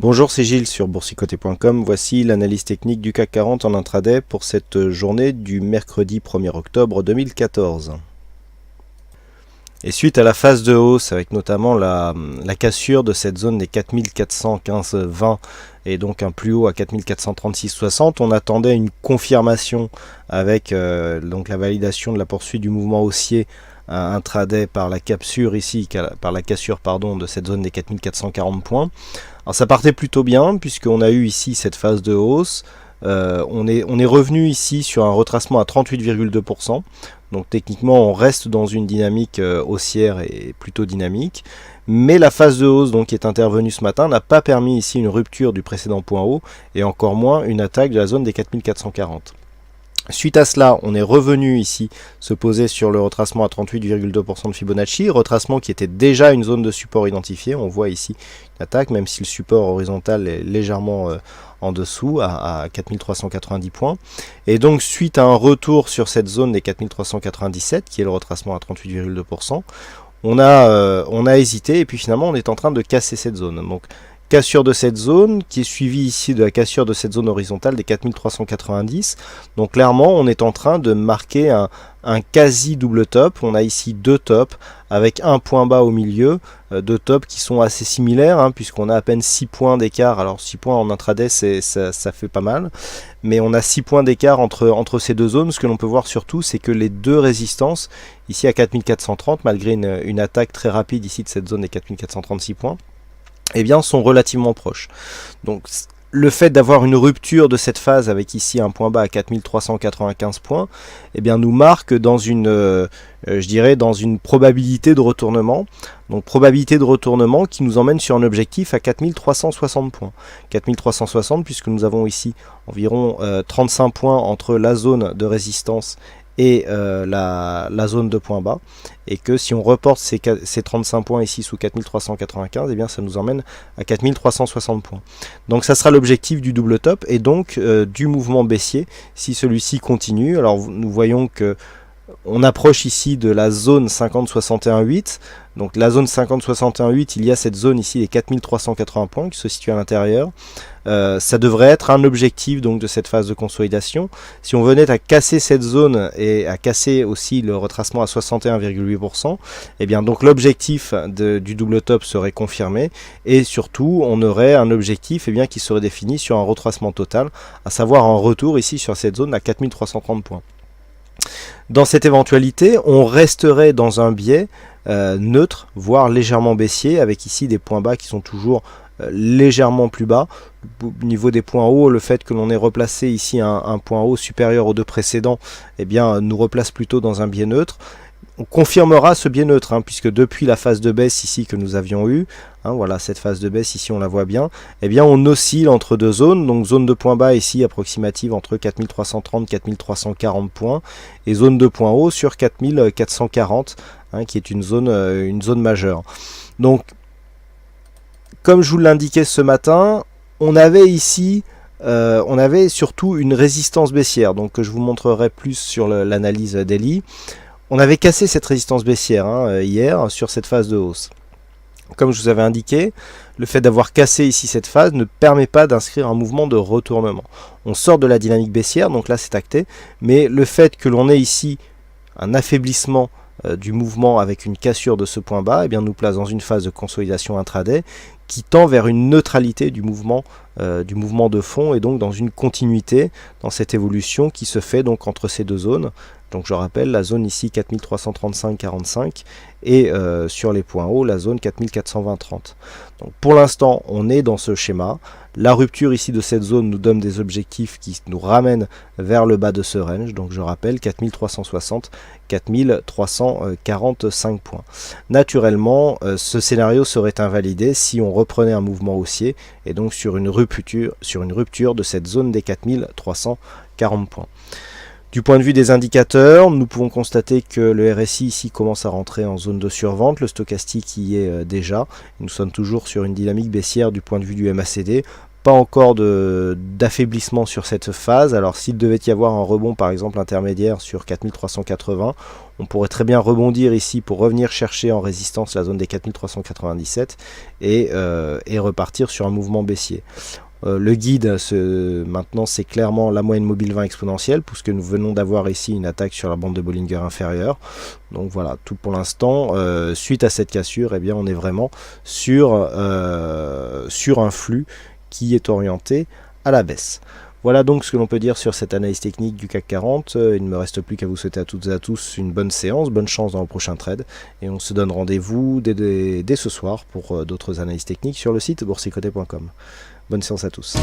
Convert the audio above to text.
Bonjour, c'est Gilles sur boursicoté.com. Voici l'analyse technique du CAC 40 en intraday pour cette journée du mercredi 1er octobre 2014. Et suite à la phase de hausse, avec notamment la cassure de cette zone des 4415,20 et donc un plus haut à 4436,60, on attendait une confirmation avec donc la validation de la poursuite du mouvement haussier intraday par la cassure ici, par la cassure de cette zone des 4440 points. Alors ça partait plutôt bien puisqu'on a eu ici cette phase de hausse. On est revenu ici sur un retracement à 38,2%. Donc techniquement on reste dans une dynamique haussière et plutôt dynamique. Mais la phase de hausse donc qui est intervenue ce matin n'a pas permis ici une rupture du précédent point haut et encore moins une attaque de la zone des 4440. Suite à cela, on est revenu ici se poser sur le retracement à 38,2% de Fibonacci, retracement qui était déjà une zone de support identifiée. On voit ici une attaque, même si le support horizontal est légèrement en dessous, à 4390 points. Et donc, suite à un retour sur cette zone des 4397, qui est le retracement à 38,2%, on a hésité et puis finalement, on est en train de casser cette zone. Donc, cassure de cette zone qui est suivie ici de la cassure de cette zone horizontale des 4390. Donc clairement on est en train de marquer un quasi double top. On a ici deux tops avec un point bas au milieu, deux tops qui sont assez similaires puisqu'on a à peine 6 points d'écart. Alors 6 points en intraday ça fait pas mal, mais on a 6 points d'écart entre ces deux zones. Ce que l'on peut voir surtout c'est que les deux résistances ici à 4430 malgré une attaque très rapide ici de cette zone des 4436 points, eh bien, sont relativement proches. Donc, le fait d'avoir une rupture de cette phase avec ici un point bas à 4395 points, eh bien, nous marque dans une, dans une probabilité de retournement. Donc, probabilité de retournement qui nous emmène sur un objectif à 4360 points. 4360 puisque nous avons ici environ 35 points entre la zone de résistance et la zone de point bas, et que si on reporte ces 35 points ici sous 4395, eh bien ça nous emmène à 4360 points. Donc ça sera l'objectif du double top et donc du mouvement baissier si celui-ci continue. Alors nous voyons que on approche ici de la zone 50-61-8. Donc la zone 50-61-8, il y a cette zone ici des 4380 points qui se situe à l'intérieur. Ça devrait être un objectif donc de cette phase de consolidation. Si on venait à casser cette zone et à casser aussi le retracement à 61,8%, eh bien donc l'objectif du double top serait confirmé et surtout on aurait un objectif qui serait défini sur un retracement total, à savoir un retour ici sur cette zone à 4330 points. Dans cette éventualité, on resterait dans un biais neutre, voire légèrement baissier, avec ici des points bas qui sont toujours légèrement plus bas. Au niveau des points hauts, le fait que l'on ait replacé ici un point haut supérieur aux deux précédents, eh bien, nous replace plutôt dans un biais neutre. On confirmera ce biais neutre, puisque depuis la phase de baisse ici que nous avions eue, voilà cette phase de baisse ici on la voit bien, eh bien on oscille entre deux zones, donc zone de point bas ici approximative entre 4330 4340 points, et zone de point haut sur 4440, qui est une zone majeure. Donc comme je vous l'indiquais ce matin, on avait ici on avait surtout une résistance baissière, donc que je vous montrerai plus sur l'analyse daily. On avait cassé cette résistance baissière hier sur cette phase de hausse. Comme je vous avais indiqué, le fait d'avoir cassé ici cette phase ne permet pas d'inscrire un mouvement de retournement. On sort de la dynamique baissière, donc là c'est acté, mais le fait que l'on ait ici un affaiblissement du mouvement avec une cassure de ce point bas, eh bien, nous place dans une phase de consolidation intraday qui tend vers une neutralité du mouvement de fond et donc dans une continuité dans cette évolution qui se fait donc entre ces deux zones. Donc je rappelle la zone ici 4335,45 et sur les points hauts la zone 4420,30. Donc pour l'instant on est dans ce schéma. La rupture ici de cette zone nous donne des objectifs qui nous ramènent vers le bas de ce range. Donc je rappelle 4360, 4345 points. Naturellement ce scénario serait invalidé si on reprenait un mouvement haussier et donc sur une rupture de cette zone des 4340 points. Du point de vue des indicateurs, nous pouvons constater que le RSI ici commence à rentrer en zone de survente, le stochastique y est déjà. Nous sommes toujours sur une dynamique baissière du point de vue du MACD. pas encore d'affaiblissement sur cette phase. Alors s'il devait y avoir un rebond par exemple intermédiaire sur 4380, on pourrait très bien rebondir ici pour revenir chercher en résistance la zone des 4397 et repartir sur un mouvement baissier. Le guide maintenant c'est clairement la moyenne mobile 20 exponentielle, puisque nous venons d'avoir ici une attaque sur la bande de Bollinger inférieure. Donc voilà, tout pour l'instant. Suite à cette cassure, eh bien, on est vraiment sur un flux qui est orienté à la baisse. Voilà donc ce que l'on peut dire sur cette analyse technique du CAC 40. Il ne me reste plus qu'à vous souhaiter à toutes et à tous une bonne séance, bonne chance dans le prochain trade. Et on se donne rendez-vous dès ce soir pour d'autres analyses techniques sur le site boursicoté.com. Bonne séance à tous.